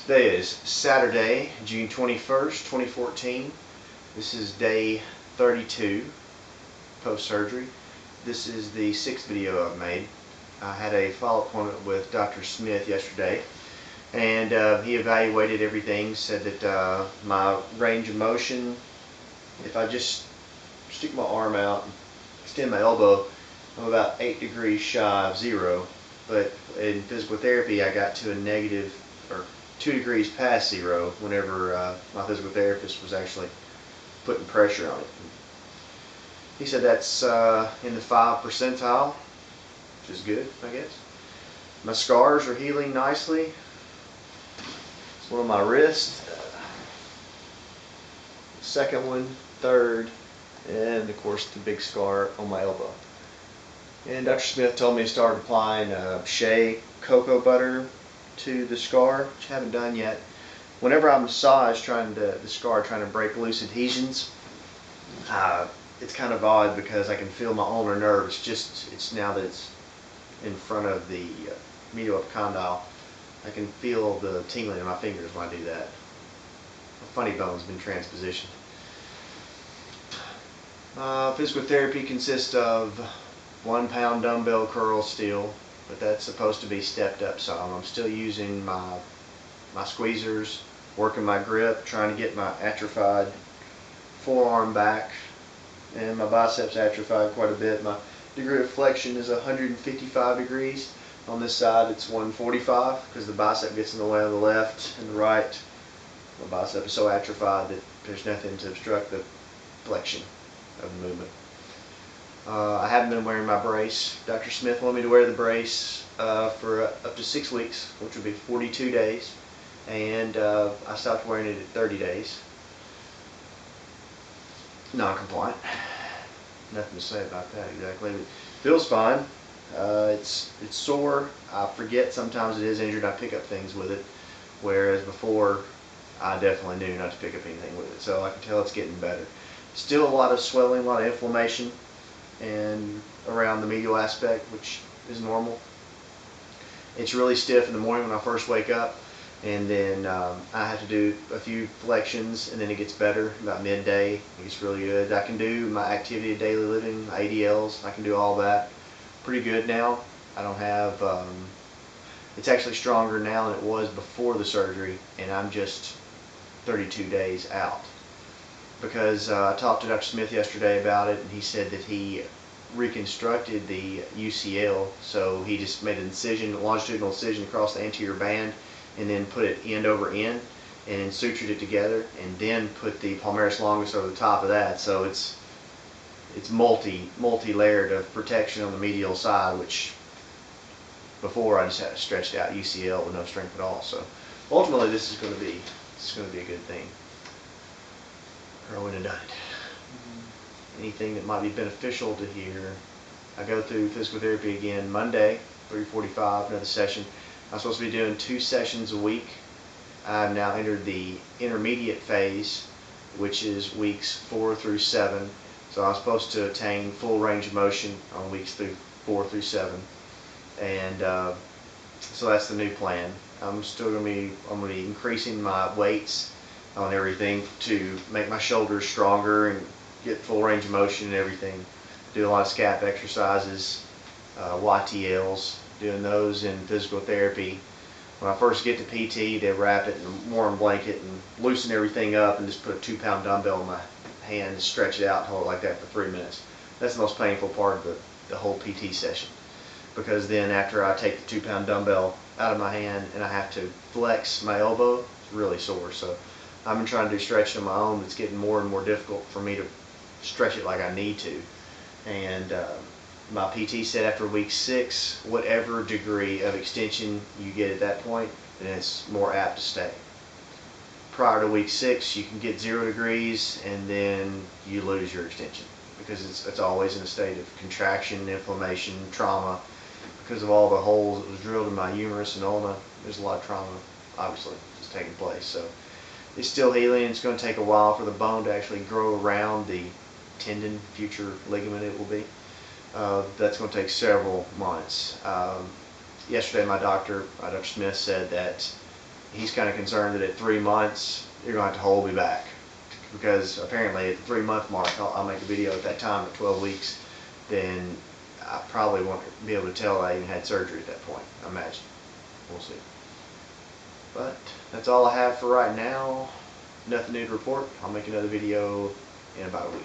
Today is Saturday, June 21st, 2014. This is day 32 post-surgery. This is the 6th video I've made. I had a follow-up appointment with Dr. Smith yesterday, and he evaluated everything, said that my range of motion, if I just stick my arm out and extend my elbow, I'm about 8 degrees shy of zero, but in physical therapy I got to a negative, or 2 degrees past zero whenever my physical therapist was actually putting pressure on it. He said that's in the 5th percentile, which is good, I guess. My scars are healing nicely. It's one on my wrist, second one, third, and of course the big scar on my elbow. And Dr. Smith told me to start applying shea cocoa butter to the scar, which I haven't done yet. Whenever I massage the scar trying to break loose adhesions, it's kind of odd because I can feel my ulnar nerve. It's now that it's in front of the medial epicondyle, I can feel the tingling in my fingers when I do that. My funny bone's been transpositioned. Physical therapy consists of 1 pound dumbbell curls still, but that's supposed to be stepped up some. I'm still using my squeezers, working my grip, trying to get my atrophied forearm back, and my biceps atrophied quite a bit. My degree of flexion is 155 degrees. On this side it's 145 because the bicep gets in the way on the left and the right. My bicep is so atrophied that there's nothing to obstruct the flexion of the movement. I haven't been wearing my brace. Dr. Smith wanted me to wear the brace for up to 6 weeks, which would be 42 days, and I stopped wearing it at 30 days. Non-compliant. Nothing to say about that exactly. It feels fine. It's sore. I forget sometimes it is injured. I pick up things with it, whereas before I definitely knew not to pick up anything with it. So I can tell it's getting better. Still a lot of swelling, a lot of inflammation, and around the medial aspect, which is normal. It's really stiff in the morning when I first wake up, and then I have to do a few flexions, and then it gets better about midday. It gets really good. I can do my activity of daily living, my ADLs. I can do all that pretty good now. I don't have it's actually stronger now than it was before the surgery, and I'm just 32 days out. Because I talked to Dr. Smith yesterday about it, and he said that he reconstructed the UCL, so he just made an incision, a longitudinal incision across the anterior band, and then put it end over end, and then sutured it together, and then put the palmaris longus over the top of that. So it's multi-layered of protection on the medial side, which before I just had a stretched out UCL with no strength at all. So ultimately, this is going to be a good thing. Or I wouldn't have done it. Anything that might be beneficial to hear. I go through physical therapy again Monday, 3:45, another session. I'm supposed to be doing 2 sessions a week. I've now entered the intermediate phase, which is weeks 4 through 7. So I'm supposed to attain full range of motion on weeks 4 through 7. And so that's the new plan. I'm going to be increasing my weights on everything to make my shoulders stronger and get full range of motion and everything. Do a lot of scap exercises, YTLs, doing those in physical therapy. When I first get to PT, they wrap it in a warm blanket and loosen everything up and just put a 2 pound dumbbell in my hand and stretch it out and hold it like that for 3 minutes. That's the most painful part of the whole PT session, because then after I take the 2 pound dumbbell out of my hand and I have to flex my elbow, it's really sore. So I've been trying to do stretching on my own, but it's getting more and more difficult for me to stretch it like I need to. And my PT said after week 6, whatever degree of extension you get at that point, then it's more apt to stay. Prior to week 6, you can get 0 degrees and then you lose your extension, because it's always in a state of contraction, inflammation, trauma. Because of all the holes that was drilled in my humerus and ulna, there's a lot of trauma obviously that's taking place. So it's still healing. It's going to take a while for the bone to actually grow around the tendon, future ligament it will be. That's going to take several months. Yesterday my doctor, Dr. Smith, said that he's kind of concerned that at 3 months you're going to have to hold me back, because apparently at the 3-month mark I'll make a video at that time at 12 weeks. Then I probably won't be able to tell I even had surgery at that point, I imagine. We'll see. But that's all I have for right now. Nothing new to report. I'll make another video in about a week.